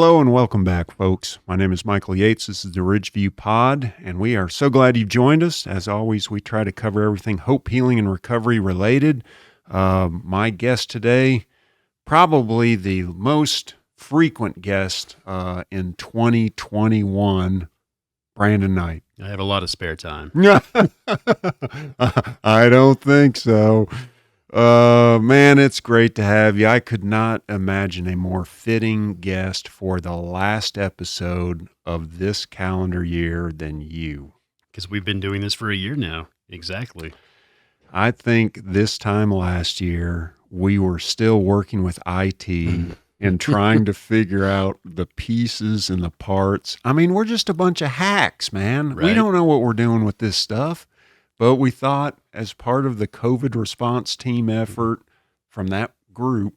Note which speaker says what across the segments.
Speaker 1: Hello and welcome back, folks. My name is Michael Yates. This is the Ridgeview Pod, and we are so glad you've joined us. As always, we try to cover everything hope, healing, and recovery related. My guest today, probably the most frequent guest in 2021, Brandon Knight.
Speaker 2: I have a lot of spare time.
Speaker 1: I don't think so. Man, it's great to have you. I could not imagine a more fitting guest for the last episode of this calendar year than you.
Speaker 2: Because we've been doing this for a year now. Exactly.
Speaker 1: I think this time last year, we were still working with IT and trying to figure out the pieces and the parts. I mean, we're just a bunch of hacks, man.
Speaker 2: Right.
Speaker 1: We don't know what we're doing with this stuff. But we thought, as part of the COVID response team effort from that group,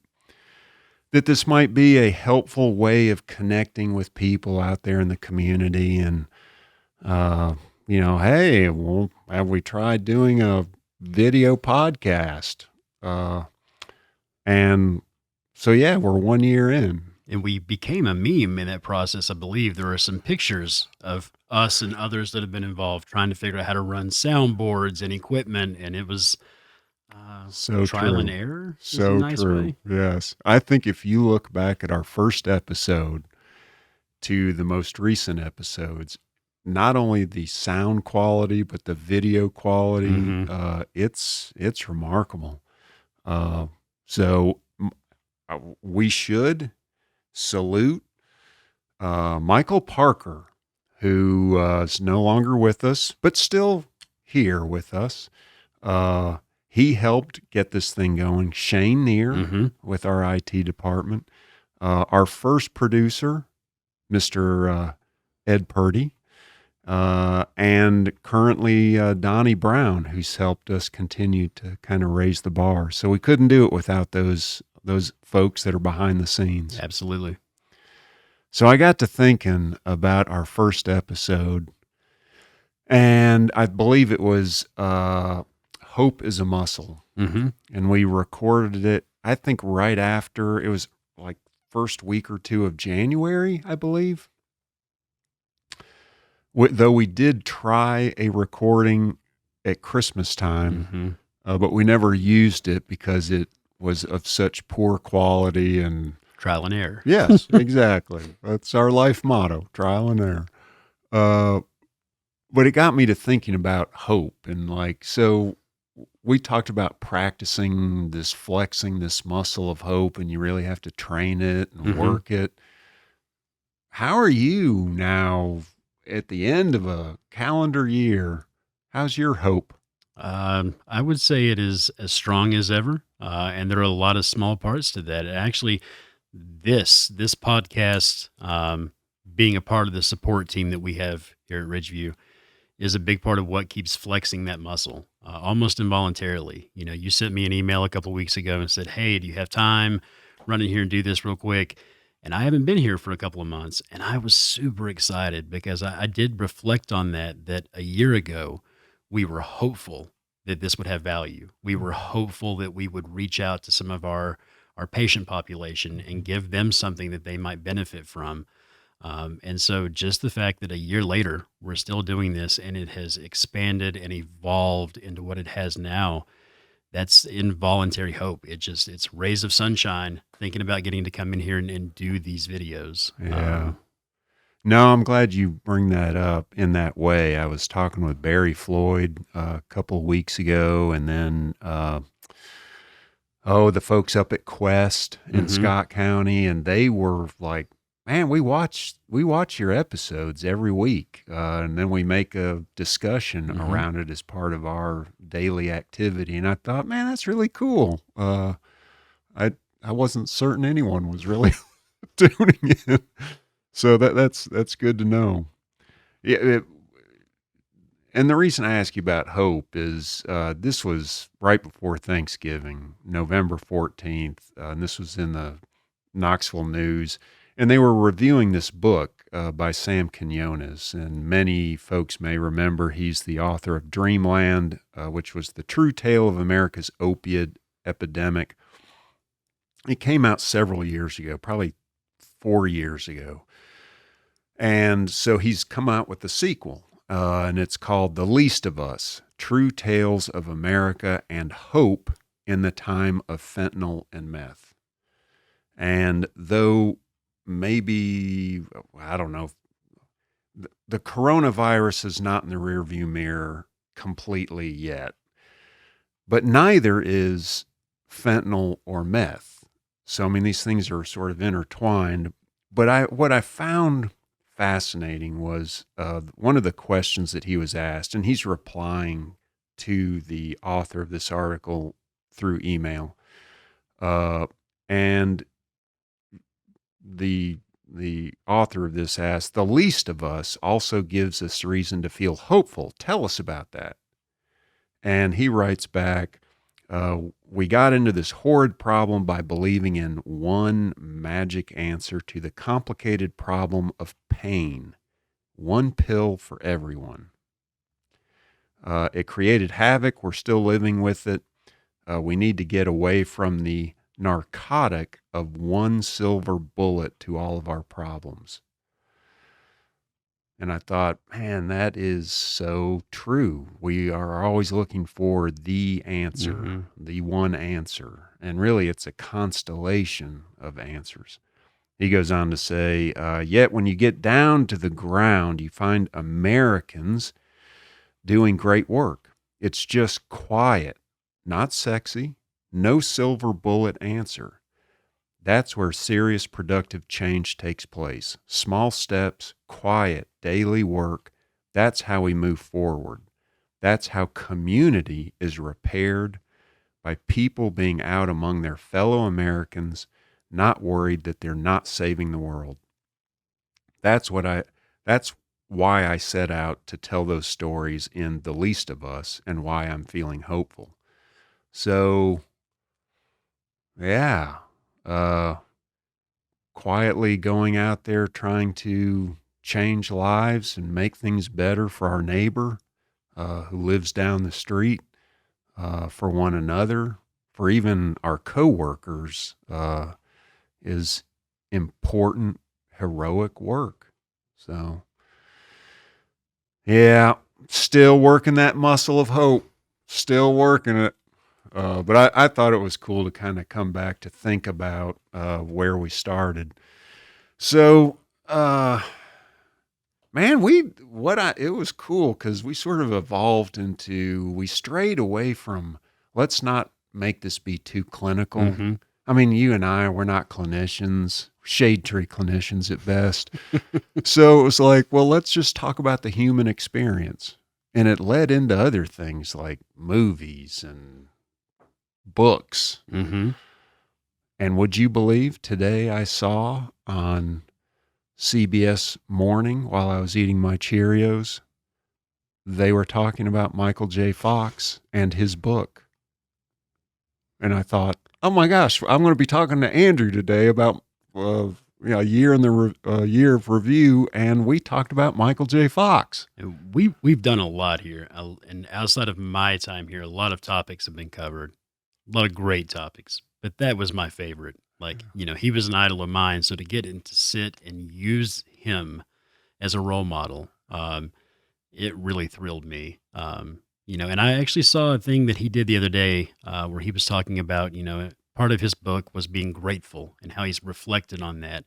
Speaker 1: that this might be a helpful way of connecting with people out there in the community. And, hey, well, have we tried doing a video podcast? And so, yeah, we're 1 year in.
Speaker 2: And we became a meme in that process. I believe there are some pictures of us and others that have been involved trying to figure out how to run soundboards and equipment. And it was
Speaker 1: So
Speaker 2: trial
Speaker 1: true.
Speaker 2: and error.
Speaker 1: So
Speaker 2: in a nice
Speaker 1: true.
Speaker 2: way.
Speaker 1: Yes. I think if you look back at our first episode to the most recent episodes, not only the sound quality, but the video quality, it's remarkable. So we should salute Michael Parker, who is no longer with us, but still here with us. He helped get this thing going. Shane Neer with our IT department. Our first producer, Mr. Ed Purdy. And currently Donnie Brown, who's helped us continue to kind of raise the bar. So we couldn't do it without those folks that are behind the scenes.
Speaker 2: Absolutely.
Speaker 1: So I got to thinking about our first episode, and I believe it was Hope is a Muscle. And we recorded it, I think right after, it was like first week or two of January, I believe. Though we did try a recording at Christmas time, but we never used it because it was of such poor quality and
Speaker 2: trial and error.
Speaker 1: Yes, exactly. That's our life motto, trial and error. But it got me to thinking about hope, and so we talked about practicing this, flexing this muscle of hope, and you really have to train it and work it. How are you now at the end of a calendar year? How's your hope?
Speaker 2: I would say it is as strong as ever, and there are a lot of small parts to that. Actually, this podcast, being a part of the support team that we have here at Ridgeview, is a big part of what keeps flexing that muscle, almost involuntarily. You know, you sent me an email a couple of weeks ago and said, "Hey, do you have time? Run in here and do this real quick." And I haven't been here for a couple of months, and I was super excited because I did reflect on that a year ago, we were hopeful that this would have value. We were hopeful that we would reach out to some of our patient population and give them something that they might benefit from. And so just the fact that a year later, we're still doing this and it has expanded and evolved into what it has now, that's involuntary hope. It's rays of sunshine thinking about getting to come in here and do these videos.
Speaker 1: Yeah. No, I'm glad you bring that up in that way. I was talking with Barry Floyd a couple of weeks ago, and then the folks up at Quest in Scott County, and they were like, "Man, we watch your episodes every week, and then we make a discussion around it as part of our daily activity." And I thought, man, that's really cool. I wasn't certain anyone was really tuning in. So that's good to know. Yeah, and the reason I ask you about hope is this was right before Thanksgiving, November 14th, and this was in the Knoxville News, and they were reviewing this book by Sam Quinones, and many folks may remember he's the author of Dreamland, which was the true tale of America's opioid epidemic. It came out several years ago, probably 4 years ago. And so he's come out with a sequel, and it's called The Least of Us, True Tales of America and Hope in the Time of Fentanyl and Meth. And though maybe, I don't know, the coronavirus is not in the rearview mirror completely yet, but neither is fentanyl or meth. So, I mean, these things are sort of intertwined. But what I found fascinating was one of the questions that he was asked, and he's replying to the author of this article through email. And the author of this asked, "The least of us also gives us reason to feel hopeful. Tell us about that." And he writes back, "We got into this horrid problem by believing in one magic answer to the complicated problem of pain. One pill for everyone. It created havoc. We're still living with it. We need to get away from the narcotic of one silver bullet to all of our problems." And I thought, man, that is so true. We are always looking for the answer, the one answer. And really, it's a constellation of answers. He goes on to say, "Yet when you get down to the ground, you find Americans doing great work. It's just quiet, not sexy, no silver bullet answer. That's where serious productive change takes place. Small steps, quiet, daily work. That's how we move forward. That's how community is repaired, by people being out among their fellow Americans, not worried that they're not saving the world. That's why I set out to tell those stories in The Least of Us, and why I'm feeling hopeful." So, yeah, quietly going out there trying to change lives and make things better for our neighbor who lives down the street, for one another, for even our coworkers, is important, heroic work. So, yeah, still working that muscle of hope, still working it. But I thought it was cool to kind of come back to think about where we started. So, man, it was cool because we sort of evolved into, we strayed away from, let's not make this be too clinical. I mean, you and I, we're not clinicians, shade tree clinicians at best. So it was like, well, let's just talk about the human experience. And it led into other things like movies and books. And would you believe, today I saw on CBS Morning, while I was eating my Cheerios, they were talking about Michael J. Fox and his book. And I thought, oh my gosh, I'm going to be talking to Andrew today about a year in the year of review, and we talked about Michael J. Fox.
Speaker 2: We've done a lot here, and outside of my time here, a lot of topics have been covered, a lot of great topics. But that was my favorite. Like, he was an idol of mine, so to get in to sit and use him as a role model, it really thrilled me. And I actually saw a thing that he did the other day where he was talking about, part of his book was being grateful and how he's reflected on that.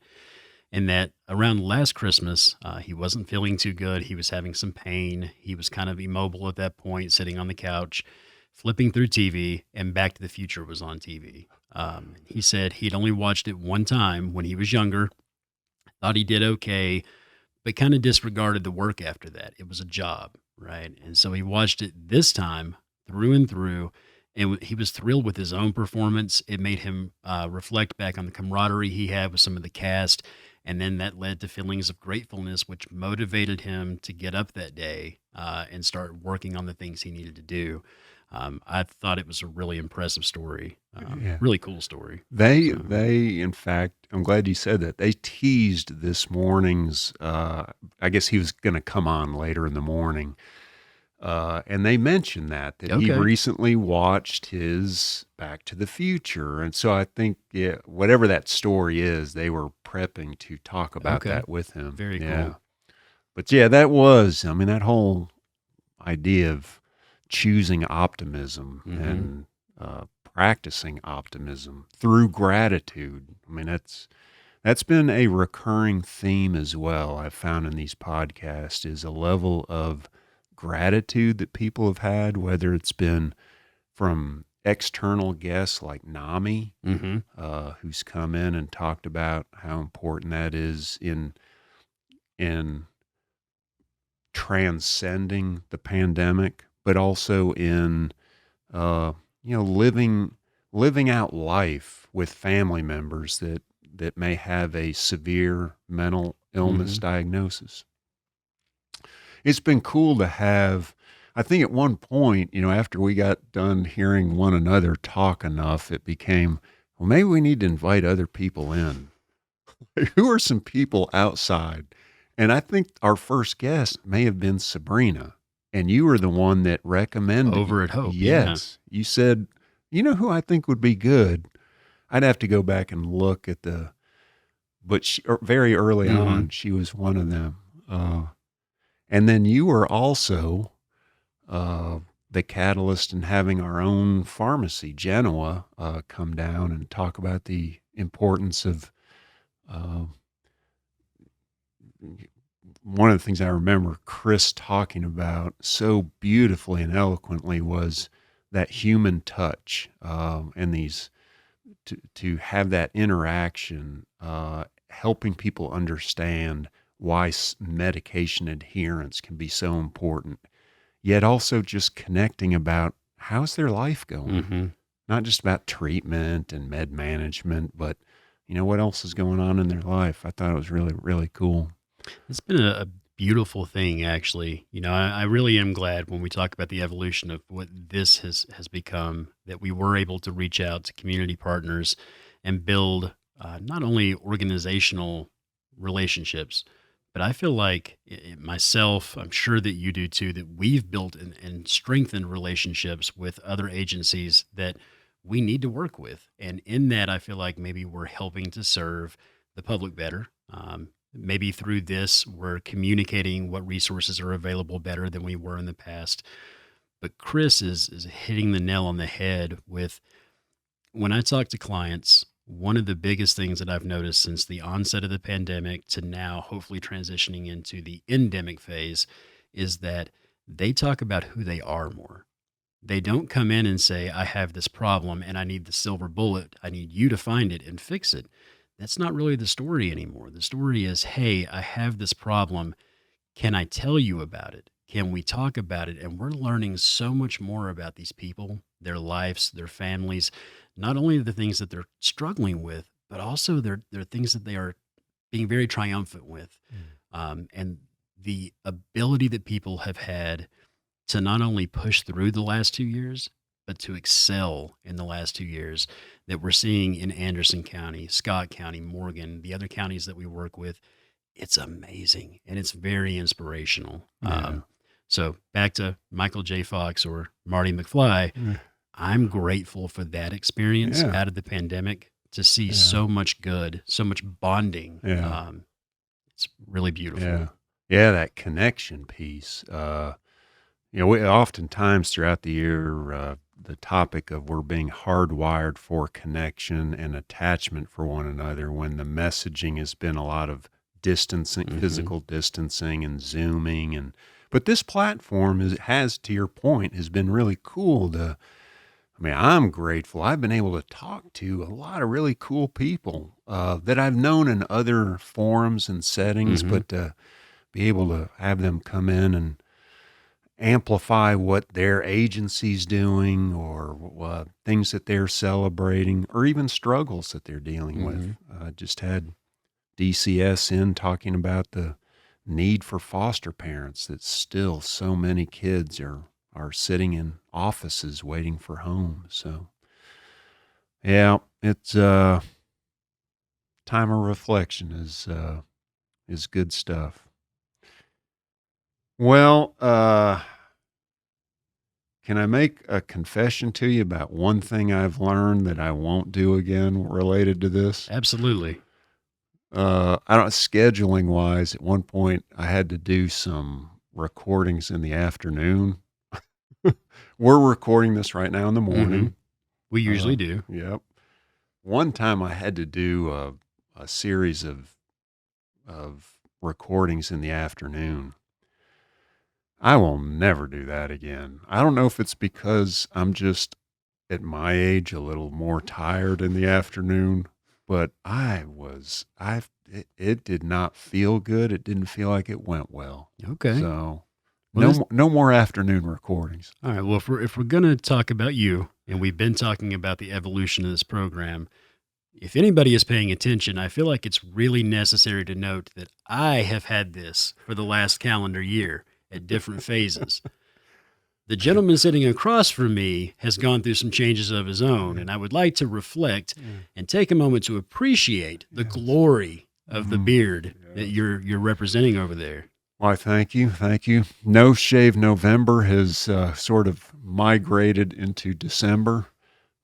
Speaker 2: And that around last Christmas, he wasn't feeling too good. He was having some pain. He was kind of immobile at that point, sitting on the couch, flipping through TV, and Back to the Future was on TV. He said he'd only watched it one time when he was younger, thought he did okay, but kind of disregarded the work after that. It was a job, right? And so he watched it this time through and through, and he was thrilled with his own performance. It made him reflect back on the camaraderie he had with some of the cast, and then that led to feelings of gratefulness, which motivated him to get up that day and start working on the things he needed to do. I thought it was a really impressive story, really cool story.
Speaker 1: They, in fact, I'm glad you said that. They teased this morning's, I guess he was going to come on later in the morning. And they mentioned that he
Speaker 2: Okay.
Speaker 1: recently watched his Back to the Future. And so I think, yeah, whatever that story is, they were prepping to talk about
Speaker 2: Okay.
Speaker 1: that with him.
Speaker 2: Very
Speaker 1: Yeah.
Speaker 2: cool.
Speaker 1: But yeah, I mean, that whole idea of choosing optimism
Speaker 2: Hmm.
Speaker 1: and practicing optimism through gratitude. I mean, that's been a recurring theme as well. I've found in these podcasts is a level of gratitude that people have had, whether it's been from external guests like Nami,
Speaker 2: Hmm.
Speaker 1: who's come in and talked about how important that is in transcending the pandemic, but also in uh, living out life with family members that may have a severe mental illness
Speaker 2: Hmm.
Speaker 1: diagnosis. It's been cool to have. I think at one point, after we got done hearing one another talk enough, it became, well, maybe we need to invite other people in. Who are some people outside? And I think our first guest may have been Sabrina. And you were the one that recommended.
Speaker 2: Over at Hope. Yeah.
Speaker 1: Yes. You said, you know who I think would be good? I'd have to go back and look at but very early
Speaker 2: Hmm.
Speaker 1: on, she was one of them. And then you were also uh, the catalyst in having our own pharmacy, Genoa, come down and talk about the importance of uh, one of the things I remember Chris talking about so beautifully and eloquently was that human touch, and these to have that interaction, helping people understand why medication adherence can be so important, yet also just connecting about how's their life going,
Speaker 2: Hmm.
Speaker 1: not just about treatment and med management, but what else is going on in their life. I thought it was really, really cool.
Speaker 2: It's been a beautiful thing, actually. I really am glad when we talk about the evolution of what this has become that we were able to reach out to community partners and build not only organizational relationships, but I feel like myself, I'm sure that you do too, that we've built and strengthened relationships with other agencies that we need to work with. And in that, I feel like maybe we're helping to serve the public better. Maybe through this, we're communicating what resources are available better than we were in the past. But Chris is hitting the nail on the head with when I talk to clients, one of the biggest things that I've noticed since the onset of the pandemic to now, hopefully transitioning into the endemic phase, is that they talk about who they are more. They don't come in and say, I have this problem and I need the silver bullet. I need you to find it and fix it. That's not really the story anymore. The story is, hey, I have this problem. Can I tell you about it? Can we talk about it? And we're learning so much more about these people, their lives, their families, not only the things that they're struggling with, but also their things that they are being very triumphant with.
Speaker 1: Mm.
Speaker 2: And the ability that people have had to not only push through the last 2 years, but to excel in the last 2 years that we're seeing in Anderson County, Scott County, Morgan, the other counties that we work with. It's amazing and it's very inspirational.
Speaker 1: Yeah.
Speaker 2: So back to Michael J. Fox or Marty McFly,
Speaker 1: Yeah.
Speaker 2: I'm grateful for that experience
Speaker 1: Yeah.
Speaker 2: out of the pandemic to see
Speaker 1: Yeah.
Speaker 2: so much good, so much bonding.
Speaker 1: Yeah.
Speaker 2: It's really beautiful.
Speaker 1: Yeah. Yeah. That connection piece. We oftentimes throughout the year, the topic of we're being hardwired for connection and attachment for one another when the messaging has been a lot of distancing,
Speaker 2: Hmm.
Speaker 1: physical distancing and zooming. But this platform has, to your point, has been really cool I mean, I'm grateful. I've been able to talk to a lot of really cool people that I've known in other forums and settings,
Speaker 2: Hmm.
Speaker 1: but be able to have them come in and amplify what their agency's doing or things that they're celebrating or even struggles that they're dealing with.
Speaker 2: Hmm.
Speaker 1: Just had DCS in talking about the need for foster parents that still so many kids are sitting in offices waiting for homes. So yeah, it's time of reflection is good stuff. Well, Can I make a confession to you about one thing I've learned that I won't do again related to this?
Speaker 2: Absolutely.
Speaker 1: I don't scheduling wise. At one point, I had to do some recordings in the afternoon. We're recording this right now in the morning.
Speaker 2: We usually do.
Speaker 1: Yep. One time, I had to do a series of recordings in the afternoon. I will never do that again. I don't know if it's because I'm just at my age a little more tired in the afternoon, but it did not feel good. It didn't feel like it went well.
Speaker 2: Okay.
Speaker 1: So
Speaker 2: Well,
Speaker 1: no more afternoon recordings.
Speaker 2: all right. Well, if we're gonna talk about you, and we've been talking about the evolution of this program, if anybody is paying attention, I feel like it's really necessary to note that I have had this for the last calendar year at different phases. The gentleman sitting across from me has gone through some changes of his own, and I would like to reflect and take a moment to appreciate the glory of the beard that you're representing over there.
Speaker 1: Why, thank you. Thank you. No Shave November has sort of migrated into December,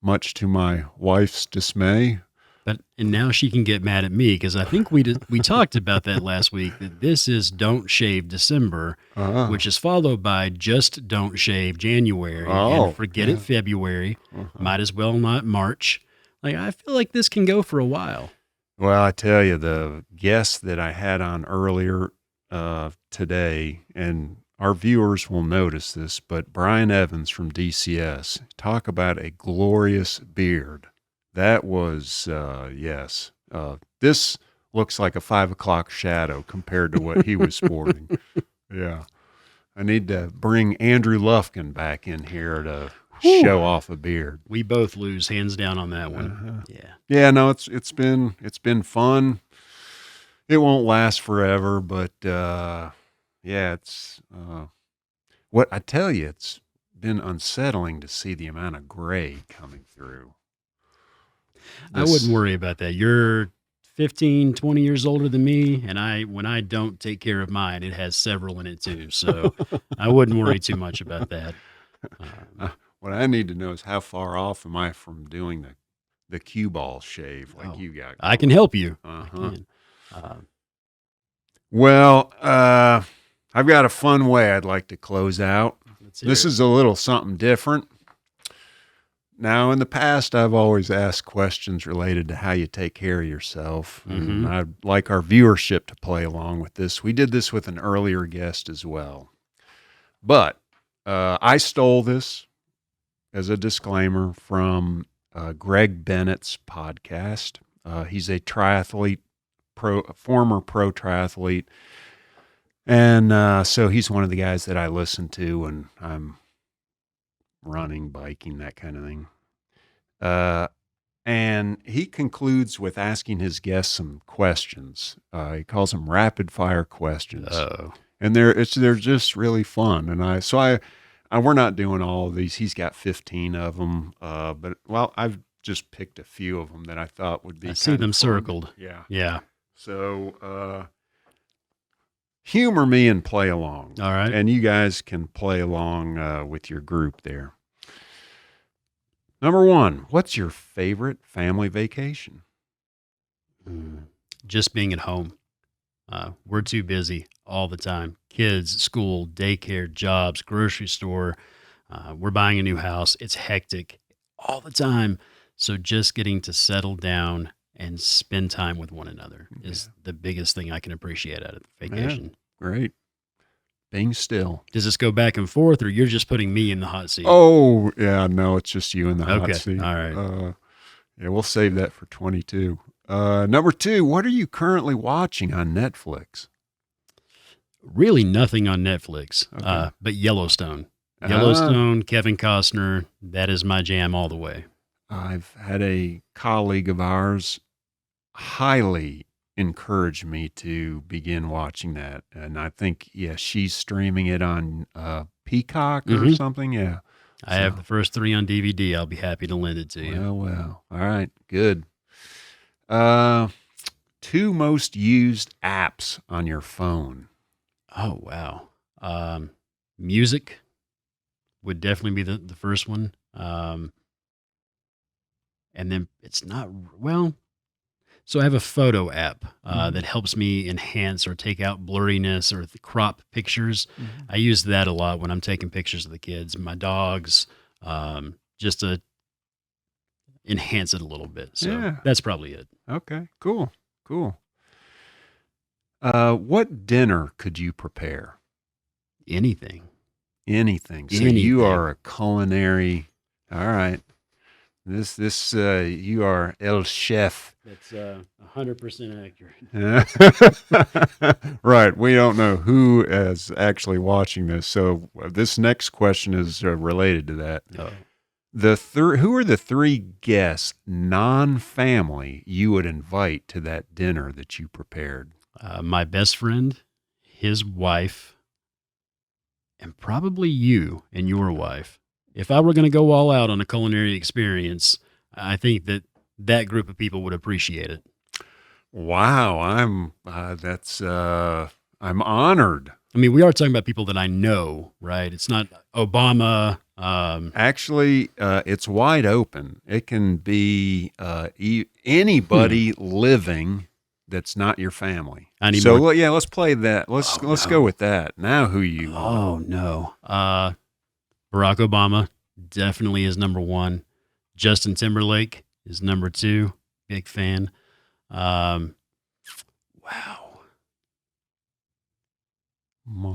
Speaker 1: much to my wife's dismay.
Speaker 2: And now she can get mad at me because I think we talked about that last week, that this is Don't Shave December, which is followed by Just Don't Shave January and Forget It February. Might as well not March. Like, I feel like this can go for a while.
Speaker 1: Well, I tell you, the guest that I had on earlier today, and our viewers will notice this, but Brian Evans from DCS, talk about a glorious beard. That was, yes. This looks like a 5 o'clock shadow compared to what he was sporting. Yeah. I need to bring Andrew Lufkin back in here to show off a beard.
Speaker 2: We both lose hands down on that one. Yeah.
Speaker 1: Yeah, no, it's been fun. It won't last forever, but yeah, it's what I tell you, it's been unsettling to see the amount of gray coming through.
Speaker 2: I wouldn't worry about that. You're 15, 20 years older than me, and when I don't take care of mine, it has several in it too. So I wouldn't worry too much about that.
Speaker 1: What I need to know is how far off am I from doing the cue ball shave like you got going?
Speaker 2: I can help you.
Speaker 1: Well, I've got a fun way I'd like to close out. This is a little something different. Now, in the past, I've always asked questions related to how you take care of yourself, and I'd like our viewership to play along with this. We did this with an earlier guest as well. But I stole this as a disclaimer from Greg Bennett's podcast. He's a former pro triathlete, and so he's one of the guys that I listen to when I'm running, biking, that kind of thing. And he concludes with asking his guests some questions. He calls them rapid fire questions. And they're just really fun. And we're not doing all of these. He's got 15 of them. But I've just picked a few of them that I thought would be.
Speaker 2: I see them circled.
Speaker 1: Yeah.
Speaker 2: Yeah.
Speaker 1: So, humor me and play along.
Speaker 2: All right.
Speaker 1: And you guys can play along with your group there. Number 1, what's your favorite family vacation?
Speaker 2: Just being at home. We're too busy all the time. Kids, school, daycare, jobs, grocery store. We're buying a new house. It's hectic all the time. So just getting to settle down and spend time with one another is the biggest thing I can appreciate out of vacation.
Speaker 1: Yeah, great. Being still.
Speaker 2: Does this go back and forth, or you're just putting me in the hot seat?
Speaker 1: Oh, yeah, no, it's just you in the hot seat.
Speaker 2: All right.
Speaker 1: Yeah, we'll save that for 22. Number 2, what are you currently watching on Netflix?
Speaker 2: Really nothing on Netflix, but Yellowstone. Yellowstone, Kevin Costner, that is my jam all the way.
Speaker 1: I've had a colleague of ours highly encourage me to begin watching that. And I think, she's streaming it on Peacock or something. Yeah.
Speaker 2: I have the first 3 on DVD. I'll be happy to lend it to you.
Speaker 1: Well. All right. Good. 2 most used apps on your phone.
Speaker 2: Oh, wow. Music would definitely be the first one. And then it's not, well, so I have a photo app that helps me enhance or take out blurriness or crop pictures. I use that a lot when I'm taking pictures of the kids, my dogs, just to enhance it a little bit. So that's probably it.
Speaker 1: Okay, cool. What dinner could you prepare?
Speaker 2: Anything.
Speaker 1: So you are a culinary. All right. This you are El Chef.
Speaker 2: That's 100% accurate.
Speaker 1: Right. We don't know who is actually watching this, so this next question is related to that.
Speaker 2: Oh.
Speaker 1: Who are the 3 guests, non-family, you would invite to that dinner that you prepared?
Speaker 2: My best friend, his wife, and probably you and your wife. If I were going to go all out on a culinary experience, I think that group of people would appreciate it.
Speaker 1: Wow, I'm honored.
Speaker 2: I mean, we are talking about people that I know, right? It's not Obama.
Speaker 1: Actually, it's wide open. It can be anybody living that's not your family. Let's play that. Let's go with that. Now, who you?
Speaker 2: Oh no, Barack Obama definitely is number 1. Justin Timberlake is number 2. Big fan. Wow.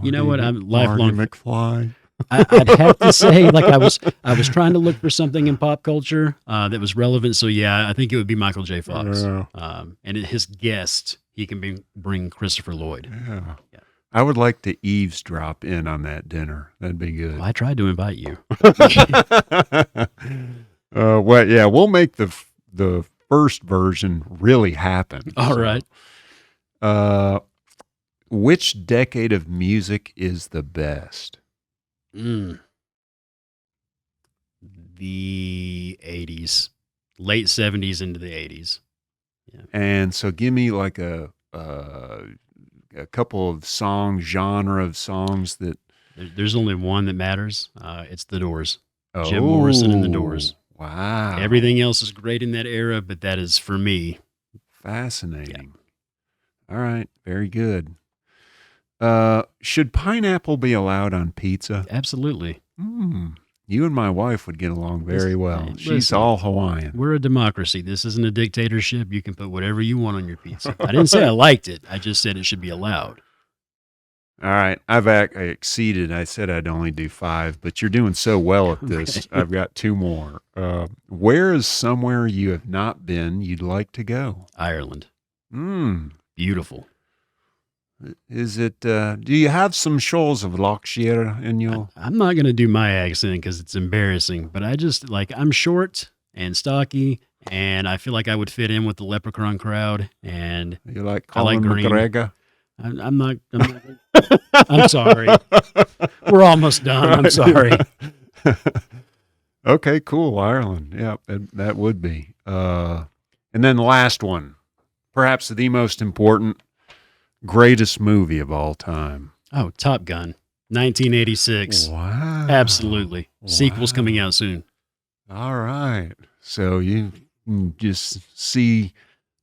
Speaker 2: You know what? I'm lifelong
Speaker 1: McFly.
Speaker 2: I'd have to say, like I was trying to look for something in pop culture that was relevant. So yeah, I think it would be Michael J. Fox.
Speaker 1: Yeah.
Speaker 2: And his guest, he can bring Christopher Lloyd.
Speaker 1: Yeah. I would like to eavesdrop in on that dinner. That'd be good.
Speaker 2: Well, I tried to invite you.
Speaker 1: Well, yeah, we'll make the first version really happen.
Speaker 2: All right.
Speaker 1: Which decade of music is the best?
Speaker 2: The 80s, late 70s into the 80s.
Speaker 1: Yeah. And so give me like a couple of genre of songs that...
Speaker 2: There's only one that matters. It's The Doors. Jim Morrison and The Doors.
Speaker 1: Wow.
Speaker 2: Everything else is great in that era, but that is, for me.
Speaker 1: Fascinating. Yeah. All right. Very good. Should pineapple be allowed on pizza?
Speaker 2: Absolutely.
Speaker 1: You and my wife would get along very well. She's all Hawaiian.
Speaker 2: We're a democracy. This isn't a dictatorship. You can put whatever you want on your pizza. I didn't say I liked it. I just said it should be allowed.
Speaker 1: All right. I exceeded. I said I'd only do 5, but you're doing so well at this. I've got 2 more. Where is somewhere you have not been you'd like to go?
Speaker 2: Ireland. Beautiful.
Speaker 1: Is it, do you have some shoals of Lockshire in you?
Speaker 2: I'm not going to do my accent because it's embarrassing, but I'm short and stocky, and I feel like I would fit in with the leprechaun crowd. And
Speaker 1: you like Colin McGregor?
Speaker 2: I'm not I'm sorry. We're almost done. I'm sorry.
Speaker 1: Okay, cool. Ireland. Yeah, that would be. And then the last one, perhaps the most important, greatest movie of all time.
Speaker 2: Oh, Top Gun, 1986.
Speaker 1: Wow.
Speaker 2: Absolutely. Sequel's coming out soon.
Speaker 1: All right. So you just see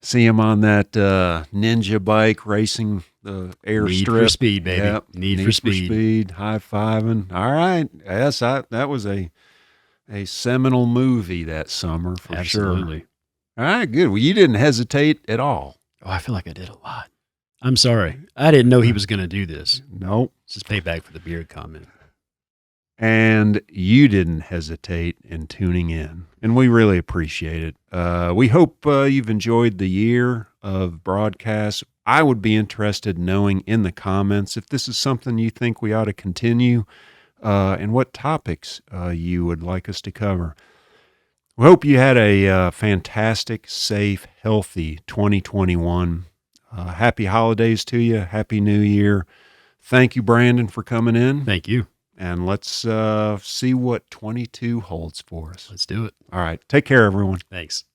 Speaker 1: him on that ninja bike racing the airstrip.
Speaker 2: Need for Speed, baby.
Speaker 1: Yep. Need for speed. High-fiving. All right. Yes, that was a seminal movie that summer for sure.
Speaker 2: Absolutely.
Speaker 1: All right, good. Well, you didn't hesitate at all.
Speaker 2: Oh, I feel like I did a lot. I'm sorry. I didn't know he was going to do this.
Speaker 1: Nope.
Speaker 2: This is payback for the beard comment.
Speaker 1: And you didn't hesitate in tuning in, and we really appreciate it. We hope you've enjoyed the year of broadcasts. I would be interested in knowing in the comments if this is something you think we ought to continue, and what topics you would like us to cover. We hope you had a fantastic, safe, healthy 2021. Happy holidays to you. Happy New Year. Thank you, Brandon, for coming in.
Speaker 2: Thank you.
Speaker 1: And let's see what 22 holds for us.
Speaker 2: Let's do it.
Speaker 1: All right. Take care, everyone.
Speaker 2: Thanks.